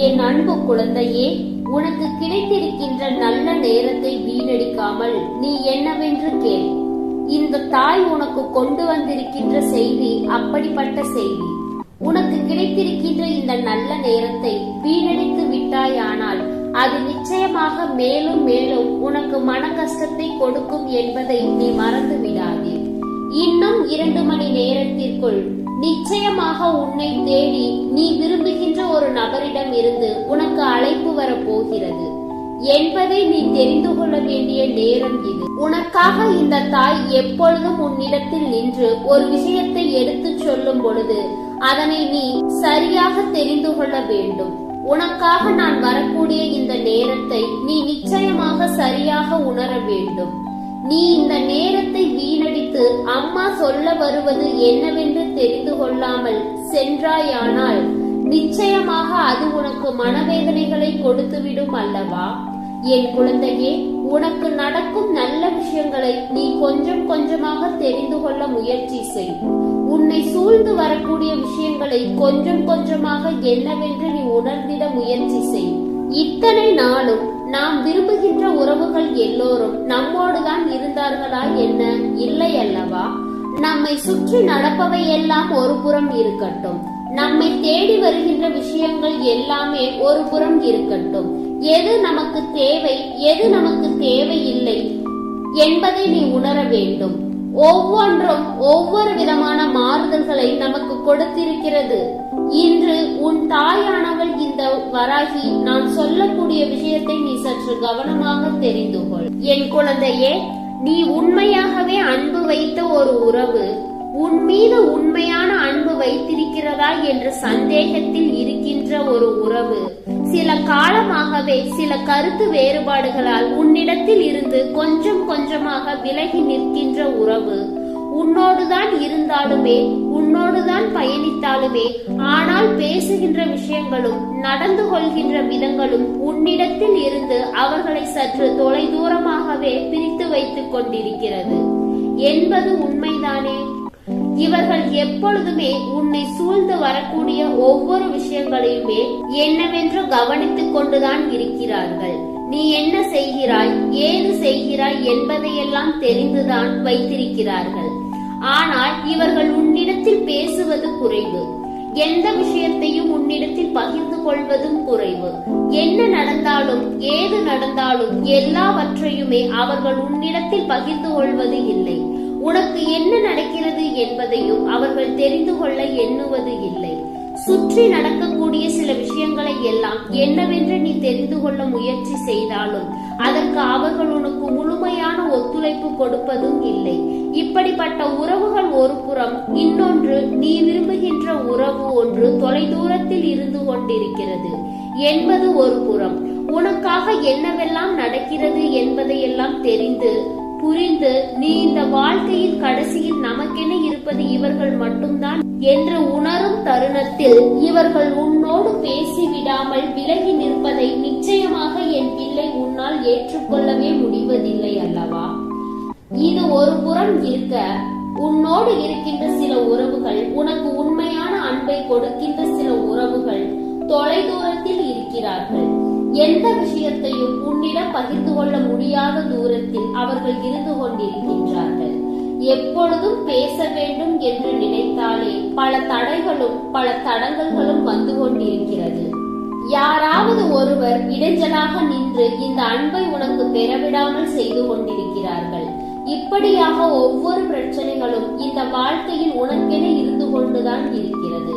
என் அன்பு குழந்தையே, உனக்கு கிடைத்திருக்கின்ற நல்ல நேரத்தை வீணடிக்காமல் நீ என்னவென்று கேள். இந்த தாய் உனக்கு கொண்டு வந்திருக்கின்ற செய்தி அப்படிப்பட்ட செய்தி. உனக்கு கிடைத்திருக்கின்ற இந்த நல்ல நேரத்தை வீணடித்து விட்டாயானால் அது நிச்சயமாக மேலும் மேலும் உனக்கு மன கஷ்டத்தை கொடுக்கும் என்பதை நீ மறந்து விடாதே. இன்னும் 2 மணி நேரத்திற்குள் நிச்சயமாக உன்னை தேடி நீ விரும்புகின்ற ஒரு நபரிடம் இருந்து உனக்கு அழைப்பு வரப்போகிறது என்பதை நீ தெரிந்து கொள்ள வேண்டிய நேரம் இது. உனக்காக இந்த தாய் எப்பொழுதும் உன்னிடத்தில் நின்று ஒரு விஷயத்தை எடுத்து சொல்லும் பொழுது அதனை நீ சரியாக தெரிந்து கொள்ள வேண்டும். உனக்காக நான் வரக்கூடிய இந்த நேரத்தை நீ நிச்சயமாக சரியாக உணர வேண்டும். நீ இந்த நேரத்தை வீணடித்து அம்மா சொல்ல வருவது என்னவென்று தெரிந்து கொள்ளாமல் சென்றாயானால் நிச்சயமாக அது உனக்கு மனவேதனைகளை கொடுத்துவிடும் அல்லவா? என் குழந்தையே, உனக்கு நடக்கும் நல்ல விஷயங்களை நீ கொஞ்சம் கொஞ்சமாக தெரிந்து கொள்ள முயற்சி செய். உன்னை சூழ்ந்து வரக்கூடிய விஷயங்களை கொஞ்சம் கொஞ்சமாக என்னவென்று நீ உணர்ந்திட முயற்சி செய். இத்தனை நாளும் நாம் விரும்புகின்ற உறவுகள் எல்லோரும் நம்மோடுதான் இருந்தார்களா என்ன? இல்லை அல்லவா? நம்மை சுற்றி நடப்பவை எல்லாம் ஒரு புறம் இருக்கட்டும், நம்மை தேடி வருகின்ற விஷயங்கள் எல்லாமே ஒரு புறம் இருக்கட்டும். எது நமக்கு தேவை, எது நமக்கு தேவையில்லை என்பதை நீ உணர வேண்டும். ஒவ்வொன்றும் ஒவ்வொரு விதமான மாறுதல்களை நமக்கு கொடுத்திருக்கிறது. இன்று உன் தாயானவள் இந்த வராகி நான் சொல்லக்கூடிய விஷயத்தை நீ சற்று கவனமாக தெரிந்து கொள். என் குழந்தையே, நீ உண்மையாகவே அன்பு வைத்த ஒரு உறவு உன் மீது உண்மையான அன்பு வைத்திருக்கிறதா என்ற சந்தேகத்தில் இருக்கின்ற ஒரு உறவு சில காலமாகவே சில கருத்து வேறுபாடுகளால் உன்னிடத்தில் இருந்து கொஞ்சம் கொஞ்சமாக விலகி நிற்கின்ற உறவு உன்னோடுதான் இருந்தாலுமே, உன்னோடுதான் பயணித்தாலுமே, ஆனால் பேசுகின்ற விஷயங்களும் நடந்து கொள்கின்ற விதங்களும் உன்னிடத்தில் இருந்து அவர்களை சற்று தொலை தூரமாகவே பிரித்து வைத்துக் கொண்டிருக்கிறது என்பது உண்மைதானே? இவர்கள் எப்பொழுதுமே உன்னை சூழ்ந்து வரக்கூடிய ஒவ்வொரு விஷயங்களையுமே என்னவென்று கவனித்துக் கொண்டுதான் இருக்கிறார்கள். நீ என்ன செய்கிறாய், ஏது செய்கிறாய் என்பதையெல்லாம் தெரிந்துதான் வைத்திருக்கிறார்கள். ஆனால் இவர்கள் உன்னிடத்தில் பேசுவது குறைவு, எந்த விஷயத்தையும் உன்னிடத்தில் பகிர்ந்து கொள்வதும் குறைவு. என்ன நடந்தாலும் ஏது நடந்தாலும் எல்லாவற்றையுமே அவர்கள் உன்னிடத்தில் பகிர்ந்து கொள்வது இல்லை. உனக்கு என்ன நடக்கிறது என்பதையும் அவர்கள் தெரிந்து கொள்ள எண்ணுவது இல்லை. சுற்றி நடக்கக்கூடிய சில விஷயங்களை எல்லாம் என்னவென்று நீ தெரிந்து கொள்ள முயற்சி செய்தாலும் அதற்கு அவர்கள் உனக்கு முழுமையான ஒத்துழைப்பு கொடுப்பதும் இல்லை. இப்படிப்பட்ட உறவுகள் ஒரு புறம், இன்னொன்று நீ விரும்புகின்ற உறவு ஒன்று தொலைதூரத்தில் இருந்து கொண்டிருக்கிறது என்பது ஒரு புறம். உனக்காக என்னவெல்லாம் நடக்கிறது என்பதையெல்லாம் தெரிந்து புரிந்து நீ இந்த வாழ்க்கையில் கடைசியில் நமக்கென இருப்பது இவர்கள் மட்டும்தான் என்று உணரும் தருணத்தில் இவர்கள் உன்னோடு பேசிவிடாமல் விலகி நிற்பதை நிச்சயமாக என் பிள்ளை உன்னால் ஏற்றுக்கொள்ளவே முடிவதில்லை அல்லவா? இது ஒரு புறம் இருக்க, உன்னோடு இருக்கின்ற சில உறவுகள், உனக்கு உண்மையான அன்பை கொடுக்கின்ற சில உறவுகள் தொலைதூரத்தில் இருக்கிறார்கள். எந்த விஷயத்தையும் உன்னிடம் பகிர்ந்து கொள்ள முடியாத தூரத்தில் அவர்கள் இருந்து கொண்டிருக்கின்றார்கள். எப்பொழுதும் பேச வேண்டும் என்று நினைத்தாலே பல தடைகளும் பல தடங்கல்களும் வந்து கொண்டிருக்கிறது. யாராவது ஒருவர் இடைஞ்சலாக நின்று இந்த அன்பை உனக்கு பெறவிடாமல் செய்து கொண்டிருக்கிறார்கள். இப்படியாக ஒவ்வொரு பிரச்சனைகளும் இந்த வாழ்க்கையில் உனக்கென இருந்து கொண்டுதான் இருக்கிறது.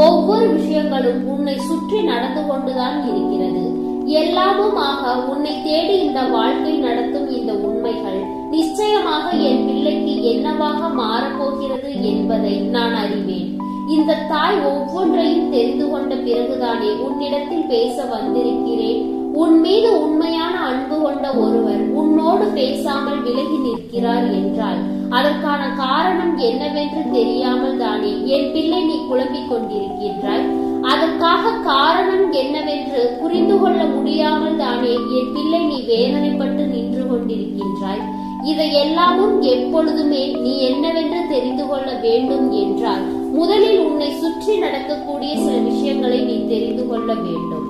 ஒவ்வொரு விஷயங்களும் உன்னை சுற்றி நடந்து கொண்டுதான் இருக்கிறது. எல்லாமுமாக உன்னை தேடி இந்த வாழ்க்கை நடத்தும் இந்த உண்மைகள் நிச்சயமாக என் பிள்ளைக்கு என்னவாக மாறப்போகிறது என்பதை நான் அறிவேன். இந்த தாய் ஒவ்வொன்றையும் தெரிந்து கொண்ட பிறகுதானே உன்னிடத்தில் பேச வந்திருக்கிறேன். உன் மீது உண்மையான அன்பு கொண்ட ஒருவர் உன்னோடு பேசாமல் விலகி நிற்கிறார் என்றால் அதற்கான காரணம் என்னவென்று தெரியாமல் தானே என் பிள்ளை நீ குழம்பிக் கொண்டிருக்கின்றாய். அதற்காக காரணம் என்னவென்று புரிந்து கொள்ள முடியாமல் தானே என் பிள்ளை நீ வேதனைப்பட்டு நின்று கொண்டிருக்கின்றாய். இதை எல்லாமும் எப்பொழுதுமே நீ என்னவென்று தெரிந்து கொள்ள வேண்டும் என்றால் முதலில் உன்னை சுற்றி நடக்கக்கூடிய சில விஷயங்களை நீ தெரிந்து கொள்ள வேண்டும்.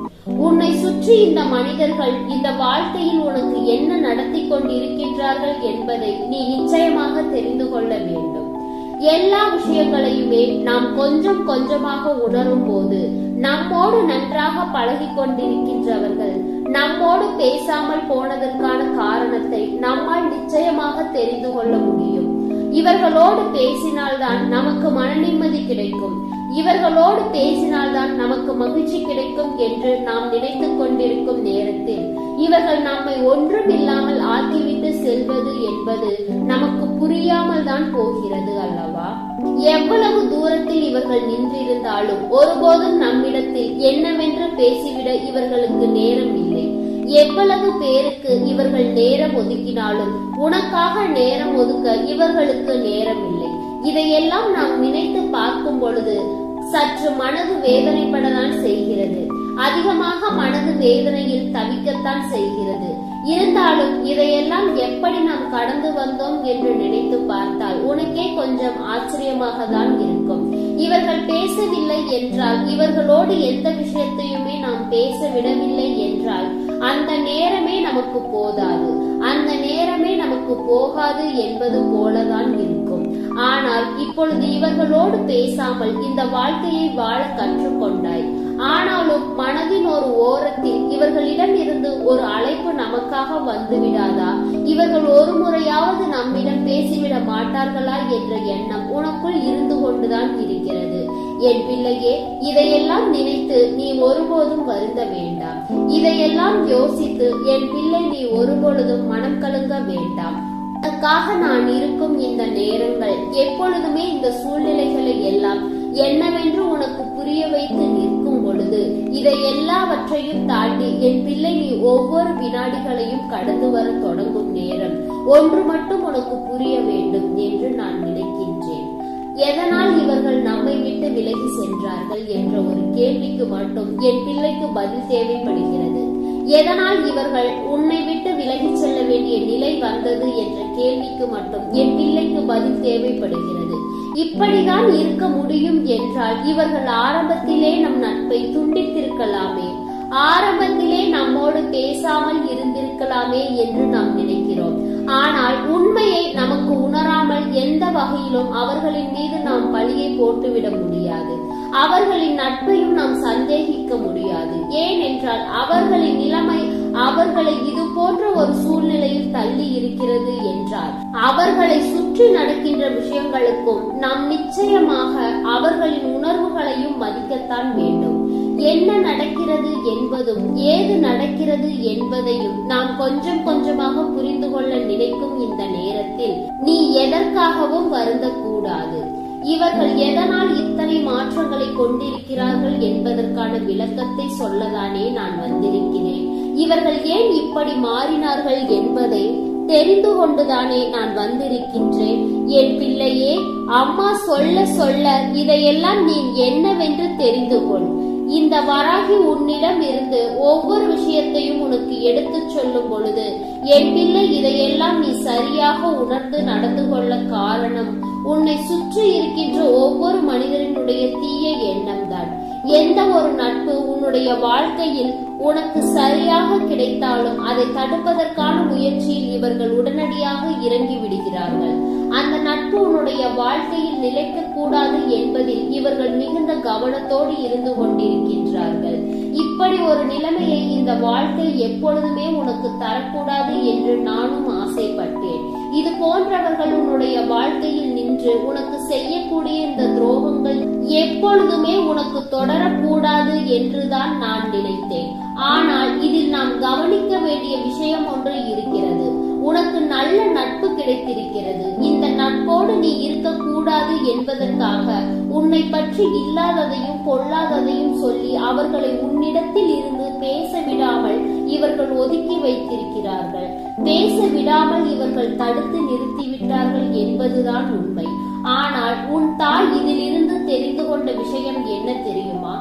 உன்னை சுற்றி இந்த மனிதர்கள் இந்த வாழ்க்கையில் உனக்கு என்ன நடத்தி கொண்டிருக்கின்றார்கள் என்பதை நீ நிச்சயமாக தெரிந்து கொள்ள வேண்டும். எல்லா விஷயங்களையுமே நாம் கொஞ்சம் கொஞ்சமாக உணரும் போது நம்மோடு நன்றாக பழகி கொண்டிருக்கின்றவர்கள் நம்மோடு பேசாமல் போனதற்கான காரணத்தை நம்மால் நிச்சயமாக தெரிந்து கொள்ள முடியும். இவர்களோடு பேசினால்தான் நமக்கு மன நிம்மதி கிடைக்கும், இவர்களோடு பேசினால்தான் நமக்கு மகிழ்ச்சி கிடைக்கும் என்று நாம் நினைத்துக் கொண்டிருக்கும் நேரத்தில் இவர்கள் நம்மை ஒன்றும் இல்லாமல் ஆக்கிவிட்டு செல்வது என்பது நமக்கு புரியாமல் தான் போகிறது அல்லவா? எவ்வளவு தூரத்தில் இவர்கள் நின்றிருந்தாலும் ஒருபோதும் நம்மிடத்தில் என்னவென்று பேசிவிட இவர்களுக்கு நேரம் இல்லை. எவ்வளவு பேருக்கு இவர்கள் நேரம் ஒதுக்கினாலும் உனக்காக நேரம் ஒதுக்க இவர்களுக்கு நேரம் இல்லை. இதையெல்லாம் நாம் நினைத்து பார்க்கும் பொழுது சற்று மனது வேதனைப்படத்தான் செய்கிறது. அதிகமாக மனது வேதனையில் தவிக்கத்தான் செய்கிறது. இருந்தாலும் இதையெல்லாம் எப்படி நாம் கடந்து வந்தோம் என்று நினைத்து பார்த்தால் உனக்கே கொஞ்சம் ஆச்சரியமாக தான் இருக்கும். இவர்கள் பேசவில்லை என்றால், இவர்களோடு எந்த விஷயத்தையுமே நாம் பேச விடவில்லை என்றால் அந்த நேரமே நமக்கு போதாது, அந்த நேரமே நமக்கு போகாது என்பது போலதான் இருக்கும். ஆனால் இப்பொழுது இவர்களோடு பேசாமல் இந்த வாழ்க்கையை வாழ கற்றுக்கொண்டாய். ஆனாலும் மனதின் ஒரு ஓரத்தில் இவர்களிடம் இருந்து ஒரு அழைப்பு நமக்காக வந்து விடாதா? இவர்கள் ஒரு முறையாவது நம்மிடம் பேசிவிட மாட்டார்களா என்ற எண்ணம் உனக்குள் இருந்து கொண்டுதான் இருக்கிறது. என் பிள்ளையே, இதையெல்லாம் நினைத்து நீ ஒருபோதும் வருந்த வேண்டாம். இதையெல்லாம் யோசித்து என் பிள்ளை நீ ஒருபொழுதும் மனம் கலங்க வேண்டாம். உனக்காக நான் இருக்கும் இந்த நேரங்கள் எப்பொழுதுமே இந்த சூழ்நிலைகளை எல்லாம் என்னவென்று உனக்கு புரிய வைத்து நிற்கும் பொழுது இதை எல்லாவற்றையும் தாண்டி என் பிள்ளை நீ ஒவ்வொரு வினாடிகளையும் கடந்து வர தொடங்கும் நேரம் ஒன்று மட்டும் உனக்கு புரிய வேண்டும் என்று நான் நினைக்கின்றேன். எதனால் இவர்கள் நம்மை விட்டு விலகி சென்றார்கள் என்ற ஒரு கேள்விக்கு மட்டும் என் பிள்ளைக்கு பதில் தேவைப்படுகிறது. எதனால் இவர்கள் உன்னை விட்டு விலகி செல்ல வேண்டிய நிலை வந்தது என்ற கேள்விக்கு மட்டும் என் பிள்ளைக்கு பதில் தேவைப்படுகிறது. இப்படிதான் இருக்க முடியும் என்றால் இவர்கள் ஆரம்பத்திலே நம் நட்பை துண்டித்திருக்கலாமே, ஆரம்பத்திலே நம்மோடு பேசாமல் இருந்திருக்கலாமே என்று நாம் நினைக்கிறோம். ஆனால் உண்மையை நமக்கு உணராமல் எந்த வகையிலும் அவர்களின் மீது நாம் பழியை போட்டுவிட முடியாது. அவர்களின் நட்பையும் நாம் சந்தேகிக்க முடியாது. ஏனென்றால் அவர்களின் நிலைமை அவர்களை இது போன்ற ஒரு சூழ்நிலையில் தள்ளி இருக்கிறது என்றால் அவர்களை சுற்றி நடக்கின்ற விஷயங்களுக்கும் நாம் நிச்சயமாக அவர்களின் உணர்வுகளையும் மதிக்கத்தான் வேண்டும். என்ன நடக்கிறது என்பதும் ஏது நடக்கிறது என்பதையும் நாம் கொஞ்சம் கொஞ்சமாக புரிந்து கொள்ள நினைக்கும் இந்த நேரத்தில் நீ எதற்காகவும் வருந்தக்கூடாது. இவர்கள் எதனால் இத்தனை மாற்றங்களை கொண்டிருக்கிறார்கள் என்பதற்கான விளக்கத்தை சொல்லதானே நான் வந்திருக்கிறேன். இவர்கள் ஏன் இப்படி மாறினார்கள் என்பதை தெரிந்து கொண்டுதானே நான் வந்திருக்கின்றேன். என் பிள்ளையே, அம்மா சொல்ல சொல்ல இதையெல்லாம் நீ என்னவென்று தெரிந்து கொள். இந்த வராகி உன்னிடம் இருந்து ஒவ்வொரு விஷயத்தையும் உனக்கு எடுத்து சொல்லும் பொழுது என் பிள்ளை இதையெல்லாம் நீ சரியாக உணர்ந்து நடந்து கொள்ள காரணம் உன்னை சுற்றி இருக்கின்ற ஒவ்வொரு மனிதனுடைய தீய எண்ணம் தான். எந்த ஒரு நட்பு உன்னுடைய வாழ்க்கையில் உனக்கு சரியாக கிடைத்தாலும் அதை தடுப்பதற்கான முயற்சியில் இவர்கள் உடனடியாக இறங்கி விடுகிறார்கள். அந்த நட்பு உன்னுடைய வாழ்க்கையில் நிலைக்க கூடாது என்பதில் இவர்கள் மிகுந்த கவனத்தோடு இருந்து கொண்டிருக்கின்றார்கள். இப்படி ஒரு நிலைமையை இந்த வாழ்க்கை எப்பொழுதுமே உனக்கு தரக்கூடாது என்று நானும் ஆசைப்பட்டேன். இது போன்றவர்கள் உன்னுடைய வாழ்க்கையில் நின்று உனக்கு செய்யக்கூடிய இந்த துரோகங்கள் எப்பொழுதுமே உனக்கு தொடரக்கூடாது என்றுதான் நான் நினைத்தேன். ஆனால் இதில் நாம் கவனிக்க வேண்டிய விஷயம் ஒன்று இருக்கிறது. உனக்கு நல்ல நட்பு கிடைத்திருக்கிறது. இந்த நட்போடு நீ இருக்கக்கூடாது என்பதற்காக உன்னை பற்றி இல்லாததையும் பொல்லாததையும் சொல்லி அவர்களை உன்னிடத்தில் இருந்து பேச விடாமல் இவர்கள் ஒதுக்கி வைத்திருக்கிறார்கள். பேச விடாமல் இவர்கள் தடுத்து நிறுத்திவிட்டார்கள் என்பதுதான் உண்மை. ஆனால் உன் தாய் இதில் இருந்து தெரிந்து கொண்ட விஷயம் என்ன தெரியுமா?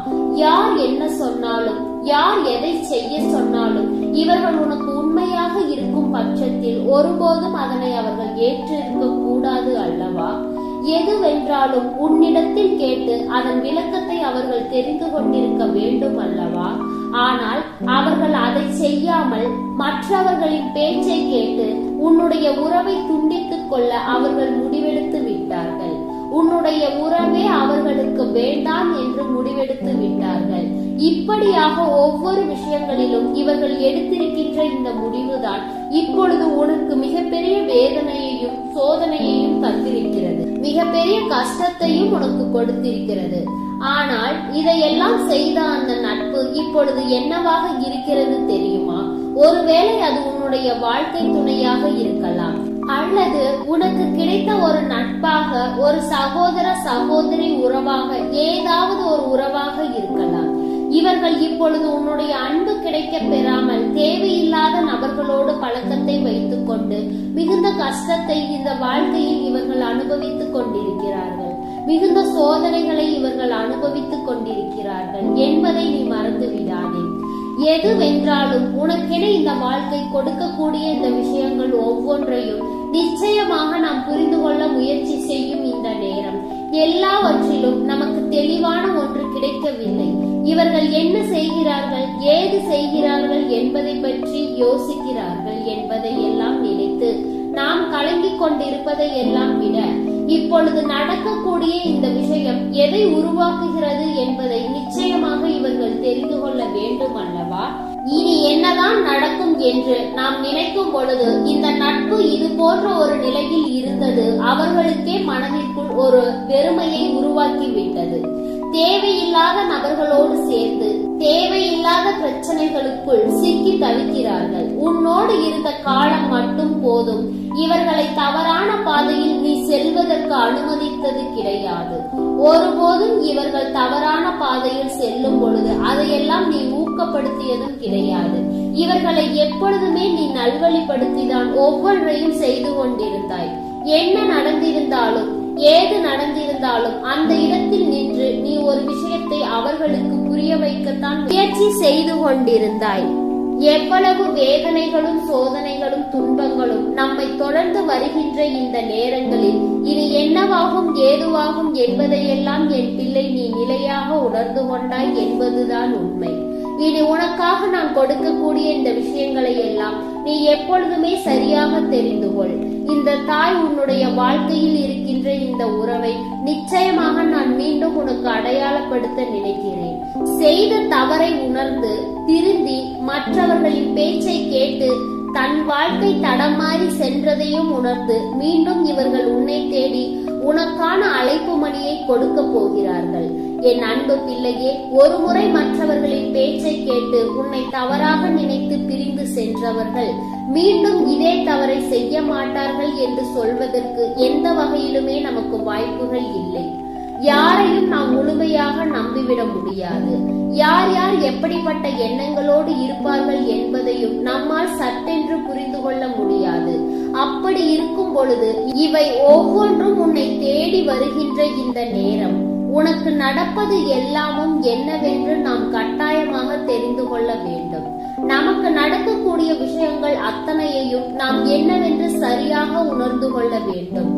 யார் என்ன சொன்னாலும், யார் எதை செய்ய சொன்னாலும் இவர்கள் உனக்கு உண்மையாக இருக்கும் பட்சத்தில் ஒருபோதும் அதனை அவர்கள் ஏற்றிருக்க கூடாது அல்லவா? எதுவென்றாலும் உன்னிடத்தில் கேட்டு அதன் விளக்கத்தை அவர்கள் தெரிந்து கொண்டிருக்க வேண்டும் அல்லவா? ஆனால் அவர்கள் அதை செய்யாமல் மற்றவர்களின் பேச்சை கேட்டு உன்னுடைய உறவை துண்டித்துக் கொள்ள அவர்கள் முடிவெடுத்து விட்டார்கள். உன்னுடைய உறவே அவர்களுக்கு வேண்டாம் என்று முடிவெடுத்து விட்டார்கள். இப்படியாக ஒவ்வொரு விஷயங்களிலும் இவர்கள் எடுத்திருக்கின்ற இந்த முடிவுதான் இப்பொழுது உனக்கு மிகப்பெரிய வேதனையையும் சோதனையையும் தந்திருக்கிறது, மிகப்பெரிய கஷ்டத்தையும் உனக்கு கொடுத்திருக்கிறது. ஆனால் இதையெல்லாம் செய்த அந்த நட்பு இப்பொழுது என்னவாக இருக்கிறது தெரியுமா? ஒருவேளை அது உன்னுடைய வாழ்க்கை துணையாக இருக்கலாம், அல்லது உனக்கு கிடைத்த ஒரு நட்பாக, ஒரு சகோதர சகோதரி உறவாக, ஏதாவது ஒரு உறவாக இருக்கலாம். இவர்கள் இப்பொழுது உன்னுடைய அன்பு கிடைக்க பெறாமல் தேவையில்லாத நபர்களோடு பழக்கத்தை வைத்துக் கொண்டு மிகுந்த கஷ்டத்தை இந்த வாழ்க்கையில் இவர்கள் அனுபவித்துக் கொண்டிருக்கிறார்கள். மிகுந்த சோதனைகளை இவர்கள் அனுபவித்துக் கொண்டிருக்கிறார்கள் என்பதை நீ மறந்து விடாதே. எதுவென்றாலும் உனக்கென இந்த வாழ்க்கை கொடுக்கக்கூடிய இந்த விஷயங்கள் ஒவ்வொன்றையும் நிச்சயமாக நாம் புரிந்து கொள்ள முயற்சி செய்யும் இந்த நேரம் எல்லாவற்றிலும் நமக்கு தெளிவான ஒன்று கிடைக்கவில்லை. இவர்கள் என்ன செய்கிறார்கள், ஏது செய்கிறார்கள் என்பதை பற்றி யோசிக்கிறார்கள் என்பதை எல்லாம் நினைத்து நாம் கலங்கிக் கொண்டிருப்பதை எல்லாம் விட இப்பொழுது நடக்கக்கூடிய இந்த விஷயம் எதை உருவாக்குகிறது என்பதை நிச்சயமாக இவர்கள் தெரிந்து கொள்ள வேண்டும் அல்லவா? இனி என்னதான் நடக்கும் என்று நாம் நினைக்கும் பொழுது இந்த நட்பு இது போன்ற ஒரு நிலையில் இருந்தது அவர்களுக்கே மனதிற்குள் ஒரு வெறுமையை உருவாக்கி விட்டது. தேவையில்லாத நபர்களோடு சேர்ந்து தேவையில்லாத பிரச்சனைகளுக்குள் சிக்கி தவிக்கிறார்கள். உன்னோடு இருந்த காலம் மட்டும் போதும். இவர்களை தவறான பாதையில் நீ செல்வதற்கு அனுமதித்தது கிடையாது. ஒருபோதும் இவர்கள் தவறான பாதையில் செல்லும் பொழுது அதையெல்லாம் நீ ஊக்கப்படுத்தியதும் கிடையாது. இவர்களை எப்பொழுதுமே நீ நல்வழிப்படுத்திதான் ஒவ்வொன்றையும் செய்து கொண்டிருந்தாய். என்ன நடந்திருந்தாலும் ஏது நடந்திருந்தாலும் அந்த இடத்தில் நின்று நீ ஒரு விஷயத்தை அவர்களுக்கு புரிய வைக்கத்தான் முயற்சி செய்து கொண்டிருந்தாய். எவ்வளவு வேதனைகளும் சோதனைகளும் துன்பங்களும் நம்மை தொடர்ந்து வருகின்ற இந்த நேரங்களில் இனி என்னவாகும் ஏதுவாகும் என்பதையெல்லாம் என் பிள்ளை நீ நிலையாக உணர்ந்து கொண்டாய் என்பதுதான் உண்மை. இனி உனக்காக நான் கொடுக்கக்கூடிய இந்த விஷயங்களை எல்லாம் நீ எப்பொழுதுமே சரியாக தெரிந்து கொள். இந்த தாய் உன்னுடைய வாழ்க்கையில் இருக்கின்ற இந்த உறவை நிச்சயமாக நான் மீண்டும் உனக்கு அடையாளப்படுத்த நினைக்கிறேன். செய்த தவறை உணர்ந்து திருந்தி மற்றவர்களின் பேச்சை கேட்டு தன் வாழ்க்கை தடமாறி சென்றதையும் உணர்ந்து மீண்டும் இவர்கள் உன்னை தேடி உனக்கான அழைப்பு மணியை கொடுக்க போகிறார்கள். என் அன்பு பிள்ளையே, ஒரு முறை மற்றவர்களின் பேச்சை கேட்டு உன்னை தவறாக நினைத்து பிரிந்து சென்றவர்கள் மீண்டும் இதே தவறை செய்ய மாட்டார்கள் என்று சொல்வதற்கு எந்த வகையிலுமே நமக்கு வாய்ப்புகள் இல்லை. யாரையும் நாம் முழுமையாக நம்பிவிட முடியாது. யார் யார் எப்படிப்பட்ட எண்ணங்களோடு இருப்பார்கள் என்பதையும் நம்மால் சட்டென்று புரிந்து கொள்ள முடியாது. அப்படி இருக்கும் பொழுது இவை ஒவ்வொன்றும் உன்னை தேடி வருகின்ற இந்த நேரம் உனக்கு நடப்பது எல்லாமும் என்னவென்று நாம் கட்டாயமாக தெரிந்து கொள்ள வேண்டும். நமக்கு நடக்கக்கூடிய விஷயங்கள் அத்தனையையும் நாம் என்னவென்று சரியாக உணர்ந்து கொள்ள வேண்டும்.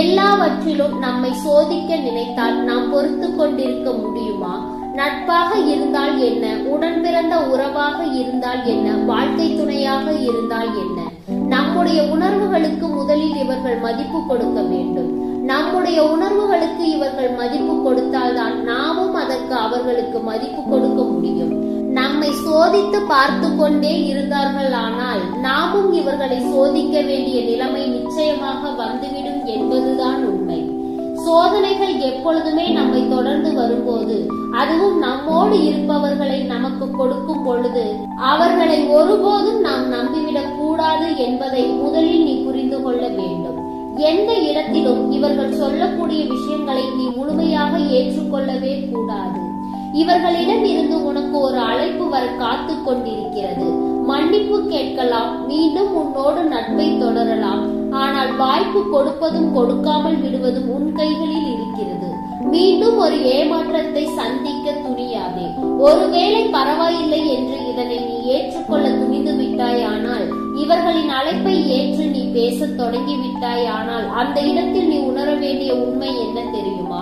எல்லாவற்றிலும் நம்மை சோதிக்க நினைத்தால் நாம் பொறுத்து கொண்டிருக்க முடியுமா? நட்பாக இருந்தால் என்ன, உடன் பிறந்த உறவாக இருந்தால் என்ன, வாழ்க்கை துணையாக இருந்தால் என்ன? நம்முடைய உணர்வுகளுக்கு முதலில் இவர்கள் மதிப்பு கொடுக்க வேண்டும். நம்முடைய உணர்வுகளுக்கு இவர்கள் மதிப்பு கொடுத்தால்தான் நாமும் அதற்கு அவர்களுக்கு மதிப்பு கொடுக்க முடியும். நம்மை சோதித்து பார்த்து கொண்டே இருந்தார்கள் ஆனால் நாமும் இவர்களை சோதிக்க வேண்டிய நிலைமை நிச்சயமாக வந்துவிடும் என்பதுதான் உண்மை. சோதனைகள் எப்பொழுதுமே நம்மை தொடர்ந்து வரும்போது, அதுவும் நம்மோடு இருப்பவர்களை நமக்கு கொடுக்கும் பொழுது அவர்களை ஒருபோதும் நாம் நம்பிவிடக் கூடாது என்பதை முதலில் நீ புரிந்து கொள்ள வேண்டும். எந்த இடத்திலும் இவர்கள் சொல்லக்கூடிய விஷயங்களை நீ முழுமையாக ஏற்றுக்கொள்ளவே கூடாது. இவர்களிடம் இருந்து உனக்கு ஒரு அழைப்பு வர காத்து கொண்டிருக்கிறது. மன்னிப்பு கேட்கலாம், மீண்டும் உன்னோடு நட்பை தொடரலாம். ஆனால் வாய்ப்பு கொடுப்பதும் கொடுக்காமல் விடுவதும் உன் கைகளில் இருக்கிறது. மீண்டும் ஒரு ஏமாற்றத்தை சந்திக்க துணியாதே. ஒருவேளை பரவாயில்லை என்று இதனை நீ ஏற்றுக்கொள்ள துணிந்து விட்டாயானால் இவர்களின் அழைப்பை ஏற்று நீ பேசத் தொடங்கிவிட்டாய். ஆனால் அந்த இடத்தில் நீ உணர வேண்டிய உண்மை என்ன தெரியுமா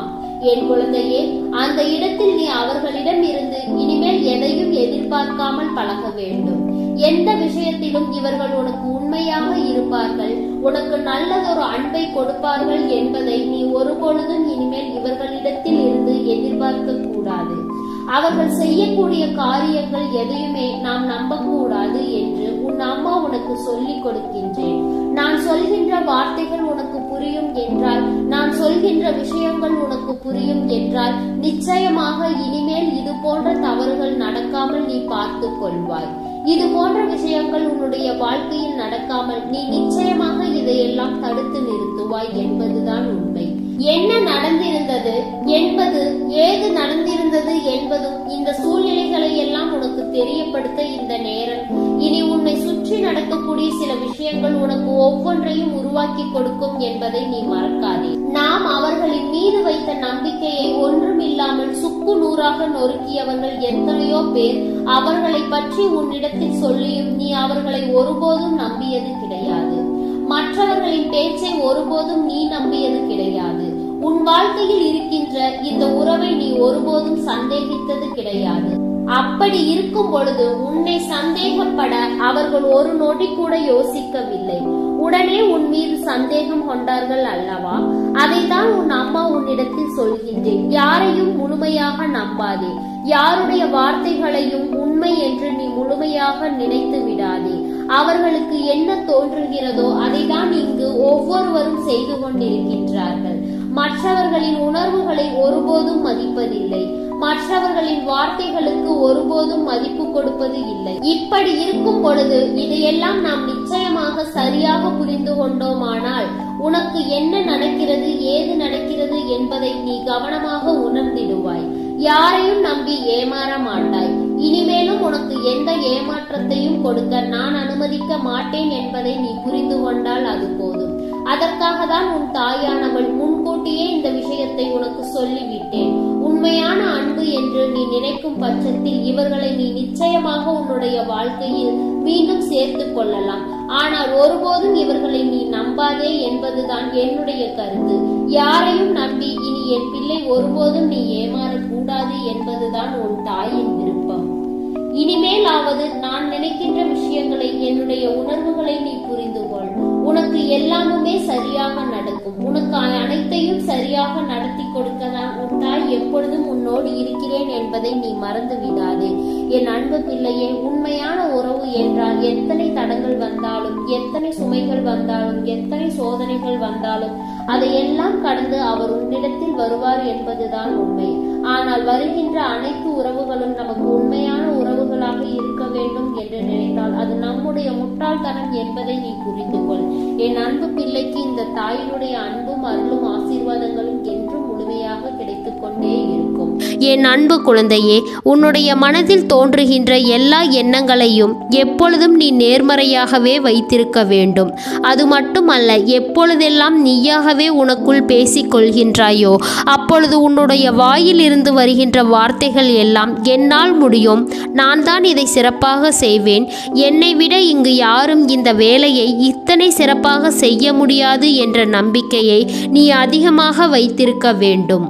என் குழந்தையே? அந்த இடத்தில் நீ அவர்களிடம் இருந்து இனிமேல் எதையும் எதிர்பார்க்காமல் பழக வேண்டும். எந்த விஷயத்திலும் இவர்கள் உனக்கு உண்மையாக இருப்பார்கள், உனக்கு நல்லதொரு அன்பை கொடுப்பார்கள் என்பதை நீ ஒருபொழுதும் இனிமேல் இவர்களிடத்தில் இருந்து எதிர்பார்க்க கூடாது. அவர்கள் செய்யக்கூடிய காரியங்கள் எதையுமே நாம் நம்பக்கூடாது என்று உன் அம்மா உனக்கு சொல்லிக் கொடுக்கின்றேன். நான் சொல்கின்ற வார்த்தைகள் உனக்கு புரியும் என்றால், நான் சொல்கின்ற விஷயங்கள் உனக்கு புரியும் என்றால், நிச்சயமாக இனிமேல் இது போன்ற தவறுகள் நடக்காமல் நீ பார்த்து கொள்வாய். இது போன்ற விஷயங்கள் உன்னுடைய வாழ்க்கையில் நடக்காமல் நீ நிச்சயமாக இதையெல்லாம் தடுத்து நிறுத்துவாய் என்பதுதான் உண்மை. என்ன நடந்திருந்தது என்பது, ஏது நடந்திருந்தது என்பதும் இந்த சூழ்நிலைகளை எல்லாம் உனக்கு தெரியப்படுத்த இந்த நேரம். இனி உன்னை சுற்றி நடக்கக்கூடிய சில விஷயங்கள் உனக்கு ஒவ்வொன்றையும் உருவாக்கி கொடுக்கும் என்பதை நீ மறக்காதே. நாம் அவர்களின் மீது வைத்த நம்பிக்கையை ஒன்றுமில்லாமல் சுக்கு நூறாக நொறுக்கியவர்கள் எத்தனையோ பேர். அவர்களை பற்றி உன்னிடத்தில் சொல்லியும் நீ அவர்களை ஒருபோதும் நம்பியது கிடையாது. மற்றவர்களின் பேச்சை ஒருபோதும் நீ நம்பியது கிடையாது. உன் வாழ்க்கையில் இருக்கின்ற இந்த உறவை நீ ஒருபோதும் சந்தேகித்தது கிடையாது. அப்படி இருக்கும் பொழுது உன்னை சந்தேகப்பட அவர்கள் ஒரு நொடி கூட யோசிக்கவில்லை. உடனே உன் மீது சந்தேகம் கொண்டார்கள் அல்லவா? அதைத்தான் உன் அம்மா உன்னிடத்தில் சொல்கின்றேன். யாரையும் முழுமையாக நம்பாதே. யாருடைய வார்த்தைகளையும் உண்மை என்று நீ முழுமையாக நினைத்து விடாதே. அவர்களுக்கு என்ன தோன்றுகிறதோ அதைதான் இங்கு ஒவ்வொருவரும் செய்து கொண்டிருக்கின்றார்கள். மற்றவர்களின் உணர்வுகளை ஒருபோதும் மதிப்பதில்லை. மற்றவர்களின் வார்த்தைகளுக்கு ஒருபோதும் மதிப்பு கொடுப்பது இல்லை. இப்படி இருக்கும் பொழுது இதையெல்லாம் நாம் நிச்சயமாக சரியாக புரிந்து கொண்டோமானால் உனக்கு என்ன நடக்கிறது, ஏது நடக்கிறது என்பதை நீ கவனமாக உணர்ந்திடுவாய். யாரையும் நம்பி ஏமாற மாட்டாய். இனிமேலும் உனக்கு எந்த ஏமாற்றத்தையும் கொடுக்க நான் அனுமதிக்க மாட்டேன் என்பதை நீ புரிந்து கொண்டால் அது போதும். அதற்காக தான் உன் தாயானவள் முன்கூட்டியே இந்த விஷயத்தை உனக்கு சொல்லிவிட்டேன். உண்மையான அன்பு என்று நீ நினைக்கும் பட்சத்தில் இவர்களை நீ நிச்சயமாக உன்னுடைய வாழ்க்கையில் மீண்டும் சேர்த்து கொள்ளலாம். ஆனால் ஒருபோதும் இவர்களை நீ நம்பாதே என்பதுதான் என்னுடைய கருத்து. யாரையும் நம்பி இனி என் பிள்ளை ஒருபோதும் நீ ஏமாறக்கூடாது என்பதுதான் உன் தாயின் விருப்பம். இனிமேலாவது நான் நினைக்கின்ற விஷயங்களை, என்னுடைய உணர்வுகளை நீ புரிந்து கொள். உனக்கு எல்லாமுமே சரியாக நடக்கும். உனக்கு அனைத்தையும் சரியாக நடத்தி கொடுக்கதான் உன் தாய் எப்பொழுதும் உன்னோடு இருக்கிறேன் என்பதை நீ மறந்து விடாதே. என் அன்பு பிள்ளையே, உண்மையான உறவு என்றால் எத்தனை தடங்கள் வந்தாலும், எத்தனை சுமைகள் வந்தாலும், எத்தனை சோதனைகள் வந்தாலும் அதையெல்லாம் கடந்து அவர் உன்னிடத்தில் வருவார் என்பதுதான் உண்மை. ஆனால் வருகின்ற அனைத்து உறவுகளும் நமக்கு உண்மையான உறவுகளாக இருக்க வேண்டும் என்று நினைத்தால் அது நம்முடைய முட்டாள்தனம் என்பதை நீ புரிந்து கொள். என் அன்பு பிள்ளைக்கு இந்த தாயினுடைய அன்பும் அருளும் ஆசீர்வாதங்களும் என்றும் முழுமையாக கிடைத்துக் கொண்டே இருக்கும். என் அன்பு குழந்தையே, உன்னுடைய மனதில் தோன்றுகின்ற எல்லா எண்ணங்களையும் எப்பொழுதும் நீ நேர்மறையாகவே வைத்திருக்க வேண்டும். அது மட்டுமல்ல, எப்பொழுதெல்லாம் நீயாகவே உனக்குள் பேசிக் கொள்கின்றாயோ அப்பொழுது உன்னுடைய வாயில் இருந்து வருகின்ற வார்த்தைகள் எல்லாம் என்னால் முடியும், நான் தான் இதை சிறப்பாக செய்வேன், என்னை விட இங்கு யாரும் இந்த வேலையை இத்தனை சிறப்பாக செய்ய முடியாது என்ற நம்பிக்கையை நீ அதிகமாக வைத்திருக்க வேண்டும்.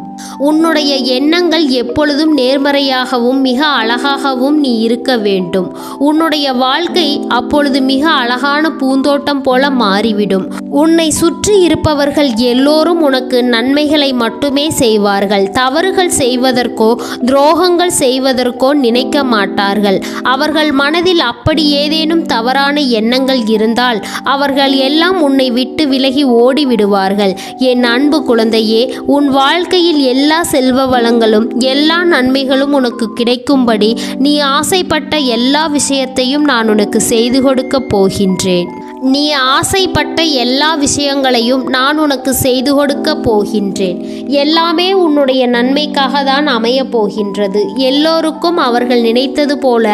உன்னுடைய எண்ணங்கள் எப்பொழுதும் நேர்மறையாகவும் மிக அழகாகவும் நீ இருக்க வேண்டும். உன்னுடைய வாழ்க்கை அப்பொழுது மிக அழகான பூந்தோட்டம் போல மாறிவிடும். உன்னை சுற்றி இருப்பவர்கள் எல்லோரும் உனக்கு நன்மைகளை மட்டுமே செய்வார்கள். தவறுகள் செய்வதற்கோ துரோகங்கள் செய்வதற்கோ நினைக்க மாட்டார்கள். அவர்கள் மனதில் அப்படி ஏதேனும் தவறான எண்ணங்கள் இருந்தால் அவர்கள் எல்லாம் உன்னை விட்டு விலகி ஓடிவிடுவார்கள். என் அன்பு குழந்தையே, உன் வாழ்க்கையில் எல்லா செல்வ வளங்களும் எல்லா நன்மைகளும் உனக்கு கிடைக்கும்படி நீ ஆசைப்பட்ட எல்லா விஷயத்தையும் நான் உனக்கு செய்து கொடுக்க போகின்றேன். நீ ஆசைப்பட்ட எல்லா விஷயங்களையும் நான் உனக்கு செய்து கொடுக்க போகின்றேன். எல்லாமே உன்னுடைய நன்மைக்காக தான் அமைய போகின்றது. எல்லோருக்கும் அவர்கள் நினைத்தது போல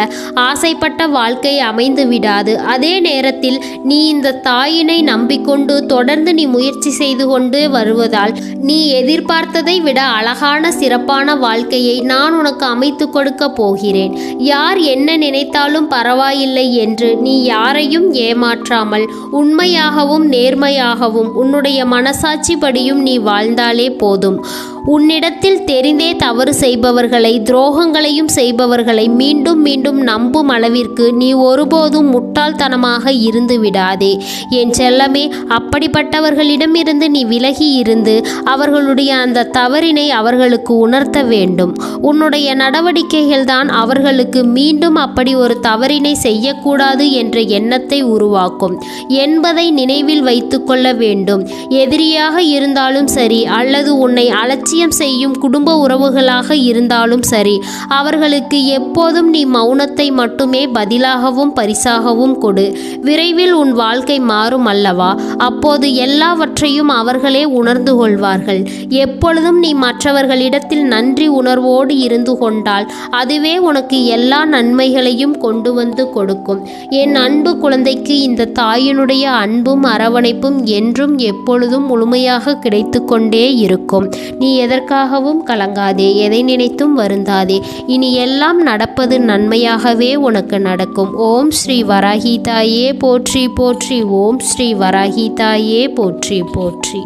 ஆசைப்பட்ட வாழ்க்கை அமைந்து விடாது. அதே நேரத்தில் நீ இந்த தாயினை நம்பிக்கொண்டு தொடர்ந்து நீ முயற்சி செய்து கொண்டு வருவதால் நீ எதிர்பார்த்ததை விட அழகான சிறப்பான வாழ்க்கையை நான் உனக்கு அமைத்து கொடுக்க போகிறேன். யார் என்ன நினைத்தாலும் பரவாயில்லை என்று நீ யாரையும் ஏமாற்றாமல் இல்லாமல் உண்மையாகவும் நேர்மையாகவும் உன்னுடைய மனசாட்சிப்படியும் நீ வாழ்ந்தாலே போதும். உன்னிடத்தில் தெரிந்தே தவறு செய்பவர்களை, துரோகங்களையும் செய்பவர்களை மீண்டும் மீண்டும் நம்பும் அளவிற்கு நீ ஒருபோதும் முட்டாள்தனமாக இருந்து விடாதே. என் செல்லமே, அப்படிப்பட்டவர்களிடமிருந்து நீ விலகி இருந்து அவர்களுடைய அந்த தவறினை அவர்களுக்கு உணர்த்த வேண்டும். உன்னுடைய நடவடிக்கைகள் தான் அவர்களுக்கு மீண்டும் அப்படி ஒரு தவறினை செய்யக்கூடாது என்ற எண்ணத்தை உருவாக்கும் என்பதை நினைவில் வைத்து கொள்ள வேண்டும். எதிரியாக இருந்தாலும் சரி, அல்லது உன்னை அலட்சியம் செய்யும் குடும்ப உறவுகளாக இருந்தாலும் சரி, அவர்களுக்கு எப்போதும் நீ மௌனத்தை மட்டுமே பதிலாகவும் பரிசாகவும் கொடு. விரைவில் உன் வாழ்க்கை மாறும் அல்லவா? அப்போது எல்லாவற்றையும் அவர்களே உணர்ந்து கொள்வார்கள். எப்பொழுதும் நீ மற்றவர்களிடத்தில் நன்றி உணர்வோடு இருந்து கொண்டால் அதுவே உனக்கு எல்லா நன்மைகளையும் கொண்டு வந்து கொடுக்கும். என் அன்பு குழந்தைக்கு இந்த தாயினுடைய அன்பும் அரவணைப்பும் என்றும் எப்பொழுதும் முழுமையாக கிடைத்து கொண்டே இருக்கும். நீ எதற்காகவும் கலங்காதே, எதை நினைத்தும் வருந்தாதே. இனி எல்லாம் நடப்பது நன்மையாகவே உனக்கு நடக்கும். ஓம் ஸ்ரீ வராகி தாயே போற்றி போற்றி. ஓம் ஸ்ரீ வராகி தாயே போற்றி போற்றி.